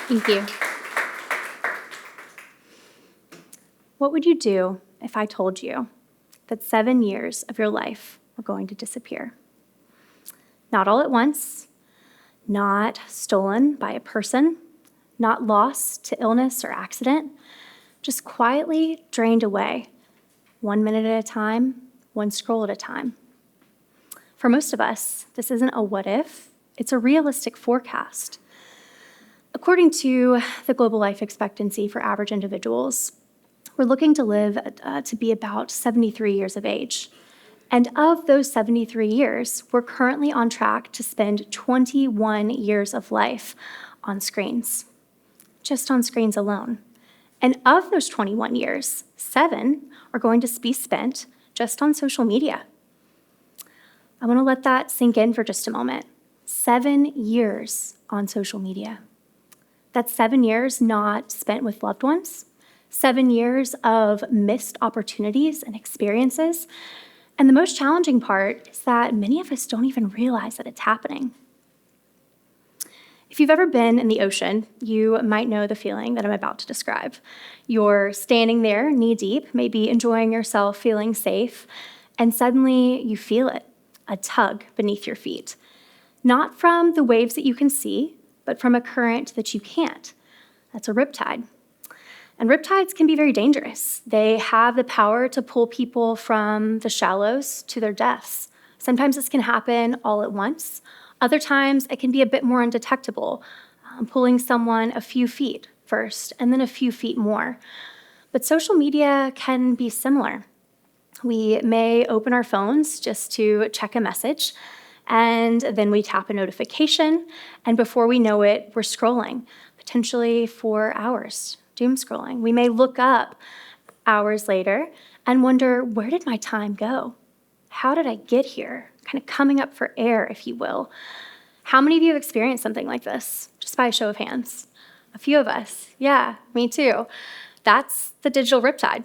Thank you. What would you do if I told you that 7 years of your life were going to disappear? Not all at once, not stolen by a person, not lost to illness or accident, just quietly drained away, 1 minute at a time, one scroll at a time. For most of us, this isn't a what if, it's a realistic forecast. According to the global life expectancy for average individuals, we're looking to live to be about 73 years of age. And of those 73 years, we're currently on track to spend 21 years of life on screens, just on screens alone. And of those 21 years, 7 are going to be spent just on social media. I want to let that sink in for just a moment. 7 years on social media. That's 7 years not spent with loved ones, 7 years of missed opportunities and experiences. And the most challenging part is that many of us don't even realize that it's happening. If you've ever been in the ocean, you might know the feeling that I'm about to describe. You're standing there knee-deep, maybe enjoying yourself, feeling safe, and suddenly you feel it, a tug beneath your feet. Not from the waves that you can see, but from a current that you can't. That's a riptide. And riptides can be very dangerous. They have the power to pull people from the shallows to their deaths. Sometimes this can happen all at once. Other times it can be a bit more undetectable, pulling someone a few feet first and then a few feet more. But social media can be similar. We may open our phones just to check a message, and then we tap a notification, and before we know it, we're scrolling, potentially for hours, doom scrolling. We may look up hours later and wonder, where did my time go? How did I get here? Kind of coming up for air, if you will. How many of you have experienced something like this? Just by a show of hands. A few of us. Yeah, me too. That's the digital riptide.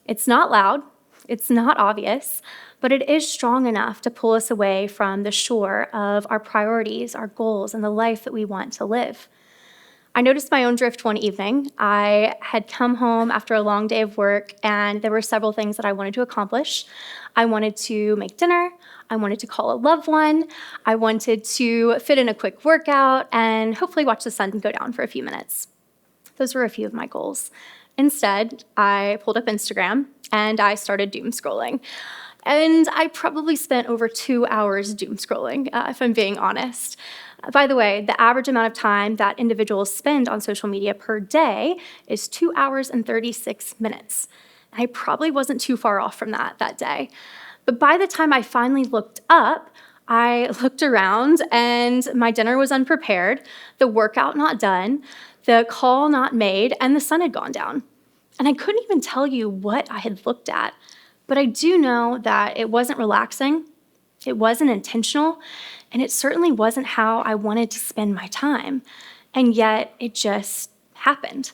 It's not loud. It's not obvious, but it is strong enough to pull us away from the shore of our priorities, our goals, and the life that we want to live. I noticed my own drift one evening. I had come home after a long day of work, and there were several things that I wanted to accomplish. I wanted to make dinner. I wanted to call a loved one. I wanted to fit in a quick workout and hopefully watch the sun go down for a few minutes. Those were a few of my goals. Instead, I pulled up Instagram and I started doom scrolling. And I probably spent over 2 hours doom scrolling, if I'm being honest. By the way, the average amount of time that individuals spend on social media per day is 2 hours and 36 minutes. I probably wasn't too far off from that day. But by the time I finally looked up, I looked around and my dinner was unprepared, the workout not done, the call not made, and the sun had gone down. And I couldn't even tell you what I had looked at, but I do know that it wasn't relaxing, it wasn't intentional, and it certainly wasn't how I wanted to spend my time. And yet it just happened.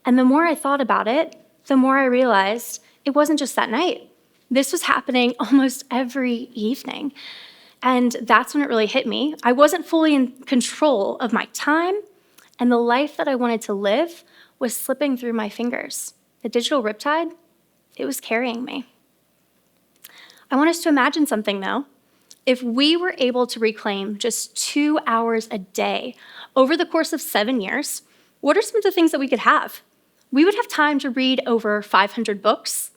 And the more I thought about it, the more I realized it wasn't just that night. This was happening almost every evening. And that's when it really hit me. I wasn't fully in control of my time, and the life that I wanted to live was slipping through my fingers. The digital riptide, it was carrying me. I want us to imagine something, though. If we were able to reclaim just 2 hours a day over the course of 7 years, what are some of the things that we could have? We would have time to read over 500 books.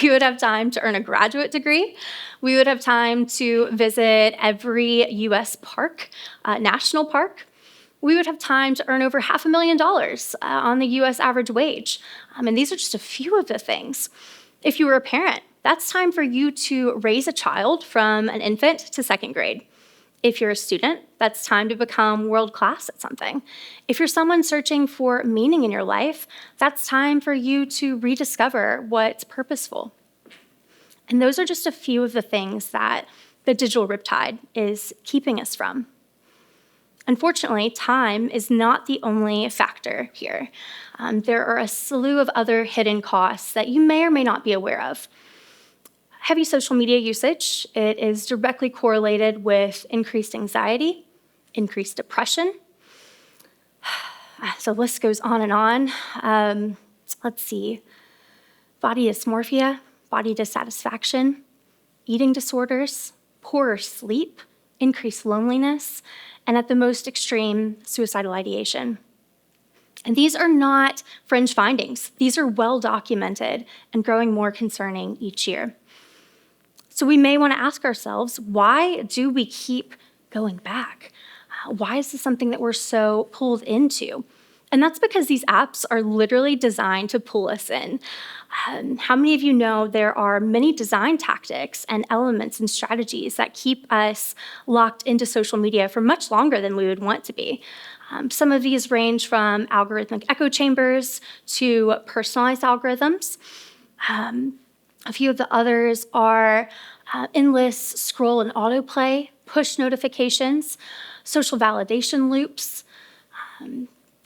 We would have time to earn a graduate degree. We would have time to visit every U.S. park, national park. We would have time to earn over $500,000 on the U.S. average wage. And these are just a few of the things. If you were a parent, that's time for you to raise a child from an infant to second grade. If you're a student, that's time to become world-class at something. If you're someone searching for meaning in your life, that's time for you to rediscover what's purposeful. And those are just a few of the things that the digital riptide is keeping us from. Unfortunately, time is not the only factor here. There are a slew of other hidden costs that you may or may not be aware of. Heavy social media usage, it is directly correlated with increased anxiety, increased depression. So the list goes on and on. Let's see. Body dysmorphia, body dissatisfaction, eating disorders, poorer sleep, increased loneliness, and at the most extreme, suicidal ideation. And these are not fringe findings. These are well documented and growing more concerning each year. So we may want to ask ourselves, why do we keep going back? Why is this something that we're so pulled into? And that's because these apps are literally designed to pull us in. How many of you know there are many design tactics and elements and strategies that keep us locked into social media for much longer than we would want to be? Some of these range from algorithmic echo chambers to personalized algorithms. A few of the others are endless scroll and autoplay, push notifications, social validation loops.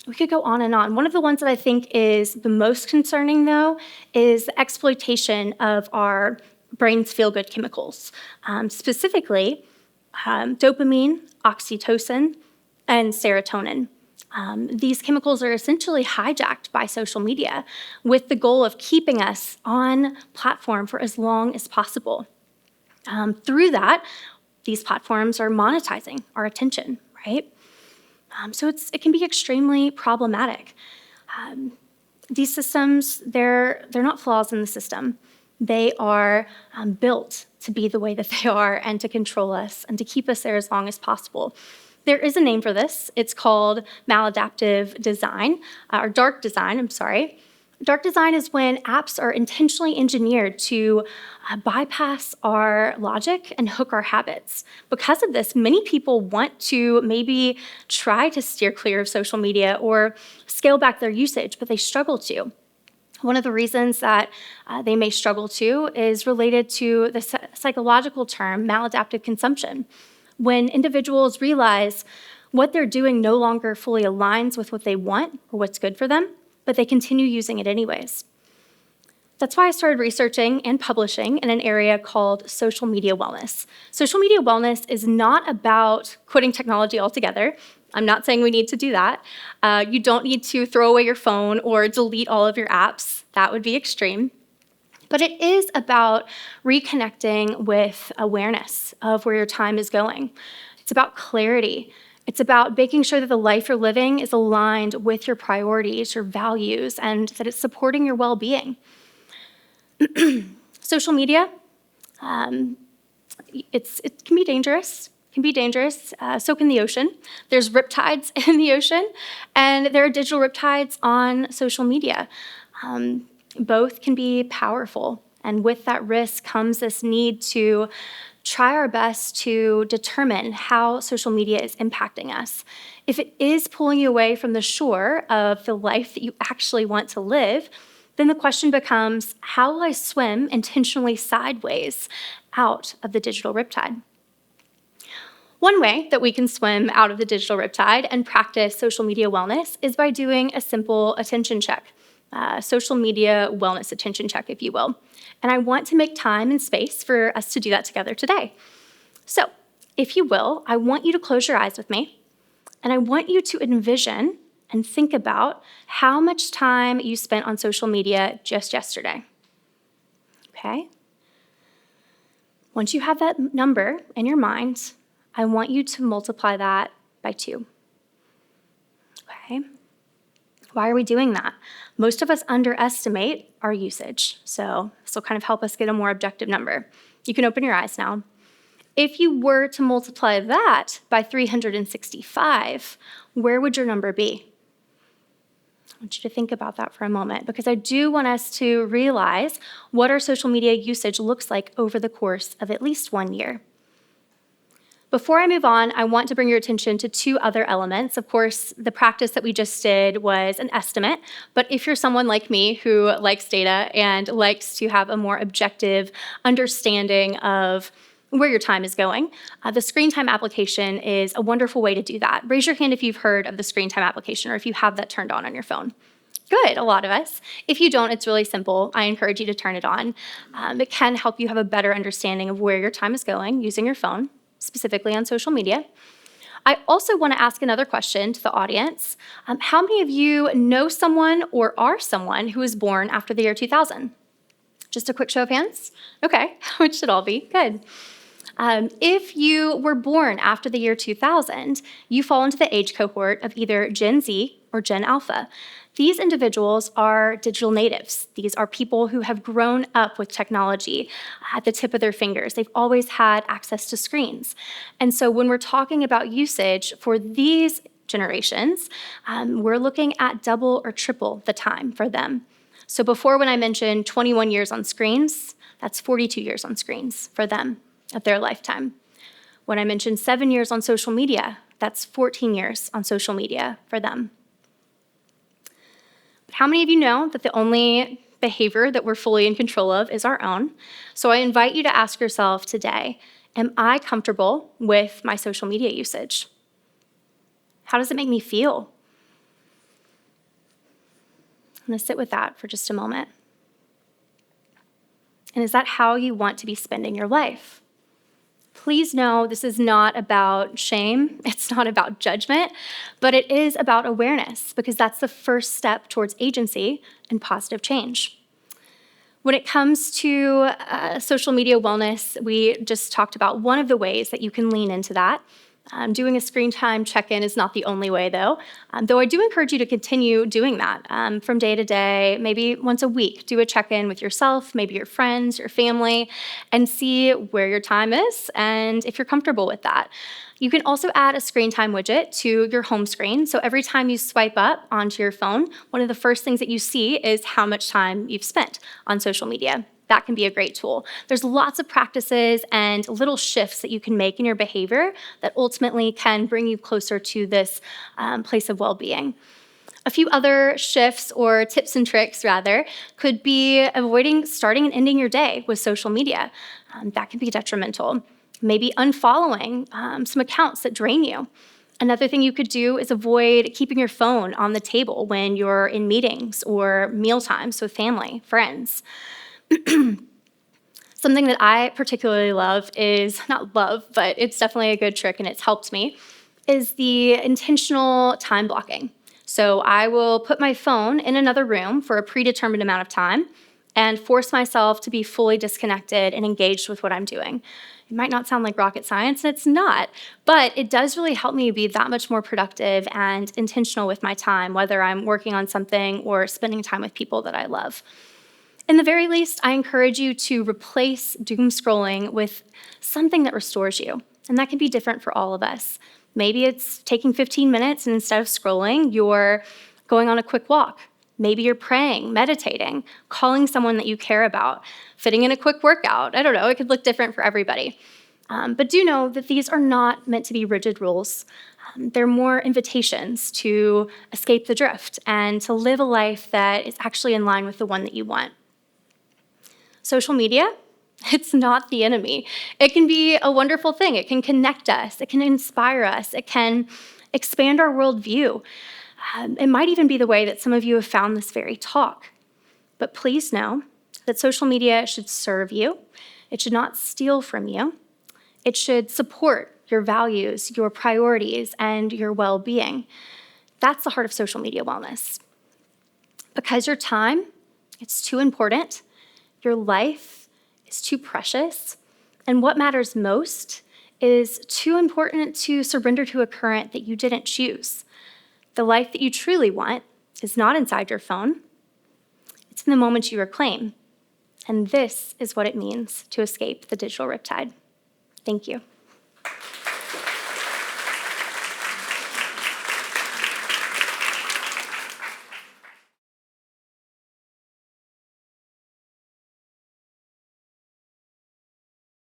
We could go on and on. One of the ones that I think is the most concerning, though, is the exploitation of our brain's feel-good chemicals, specifically dopamine, oxytocin, and serotonin. These chemicals are essentially hijacked by social media with the goal of keeping us on platform for as long as possible. Through that, these platforms are monetizing our attention, right? So it can be extremely problematic. These systems, they're not flaws in the system. They are built to be the way that they are and to control us and to keep us there as long as possible. There is a name for this. It's called maladaptive design, or dark design, I'm sorry. Dark design is when apps are intentionally engineered to bypass our logic and hook our habits. Because of this, many people want to maybe try to steer clear of social media or scale back their usage, but they struggle to. One of the reasons that they may struggle to is related to the psychological term maladaptive consumption. When individuals realize what they're doing no longer fully aligns with what they want or what's good for them, but they continue using it anyways. That's why I started researching and publishing in an area called social media wellness. Social media wellness is not about quitting technology altogether. I'm not saying we need to do that. You don't need to throw away your phone or delete all of your apps. That would be extreme. But it is about reconnecting with awareness of where your time is going. It's about clarity. It's about making sure that the life you're living is aligned with your priorities, your values, and that it's supporting your well-being. Social media, it can be dangerous. So can the ocean. There's riptides in the ocean, and there are digital riptides on social media. Both can be powerful, and with that risk comes this need to try our best to determine how social media is impacting us. If it is pulling you away from the shore of the life that you actually want to live, then the question becomes, how will I swim intentionally sideways out of the digital riptide? One way that we can swim out of the digital riptide and practice social media wellness is by doing a simple attention check. Social media wellness attention check, if you will. And I want to make time and space for us to do that together today. So, if you will, I want you to close your eyes with me, and I want you to envision and think about how much time you spent on social media just yesterday. Okay? Once you have that number in your mind, I want you to multiply that by 2. Okay? Why are we doing that? Most of us underestimate our usage, so this will kind of help us get a more objective number. You can open your eyes now. If you were to multiply that by 365, where would your number be? I want you to think about that for a moment, because I do want us to realize what our social media usage looks like over the course of at least 1 year. Before I move on, I want to bring your attention to 2 other elements. Of course, the practice that we just did was an estimate, but if you're someone like me who likes data and likes to have a more objective understanding of where your time is going, the screen time application is a wonderful way to do that. Raise your hand if you've heard of the screen time application or if you have that turned on your phone. Good, a lot of us. If you don't, it's really simple. I encourage you to turn it on. It can help you have a better understanding of where your time is going using your phone, specifically on social media. I also want to ask another question to the audience. How many of you know someone or are someone who was born after the year 2000? Just a quick show of hands? Okay, which should all be good. If you were born after the year 2000, you fall into the age cohort of either Gen Z or Gen Alpha. These individuals are digital natives. These are people who have grown up with technology at the tip of their fingers. They've always had access to screens. And so when we're talking about usage for these generations, we're looking at double or triple the time for them. So before, when I mentioned 21 years on screens, that's 42 years on screens for them of their lifetime. When I mentioned 7 years on social media, that's 14 years on social media for them. But how many of you know that the only behavior that we're fully in control of is our own? So I invite you to ask yourself today, am I comfortable with my social media usage? How does it make me feel? I'm going to sit with that for just a moment. And is that how you want to be spending your life? Please know this is not about shame, it's not about judgment, but it is about awareness, because that's the first step towards agency and positive change. When it comes to social media wellness, we just talked about one of the ways that you can lean into that. Doing a screen time check-in is not the only way, though I do encourage you to continue doing that from day to day, maybe once a week. Do a check-in with yourself, maybe your friends, your family, and see where your time is and if you're comfortable with that. You can also add a screen time widget to your home screen. So every time you swipe up onto your phone, one of the first things that you see is how much time you've spent on social media. That can be a great tool. There's lots of practices and little shifts that you can make in your behavior that ultimately can bring you closer to this place of well-being. A few other shifts, or tips and tricks rather, could be avoiding starting and ending your day with social media. That can be detrimental. Maybe unfollowing some accounts that drain you. Another thing you could do is avoid keeping your phone on the table when you're in meetings or meal times with family, friends. Something that I particularly love is, not love, but it's definitely a good trick and it's helped me, is the intentional time blocking. So I will put my phone in another room for a predetermined amount of time and force myself to be fully disconnected and engaged with what I'm doing. It might not sound like rocket science, and it's not, but it does really help me be that much more productive and intentional with my time, whether I'm working on something or spending time with people that I love. In the very least, I encourage you to replace doom scrolling with something that restores you, and that can be different for all of us. Maybe it's taking 15 minutes and instead of scrolling, you're going on a quick walk. Maybe you're praying, meditating, calling someone that you care about, fitting in a quick workout. I don't know, it could look different for everybody. But do know that these are not meant to be rigid rules. They're more invitations to escape the drift and to live a life that is actually in line with the one that you want. Social media, it's not the enemy. It can be a wonderful thing. It can connect us. It can inspire us. It can expand our worldview. It might even be the way that some of you have found this very talk. But please know that social media should serve you. It should not steal from you. It should support your values, your priorities, and your well-being. That's the heart of social media wellness. Because your time, it's too important. Your life is too precious, and what matters most is too important to surrender to a current that you didn't choose. The life that you truly want is not inside your phone. It's in the moments you reclaim, and this is what it means to escape the digital riptide. Thank you.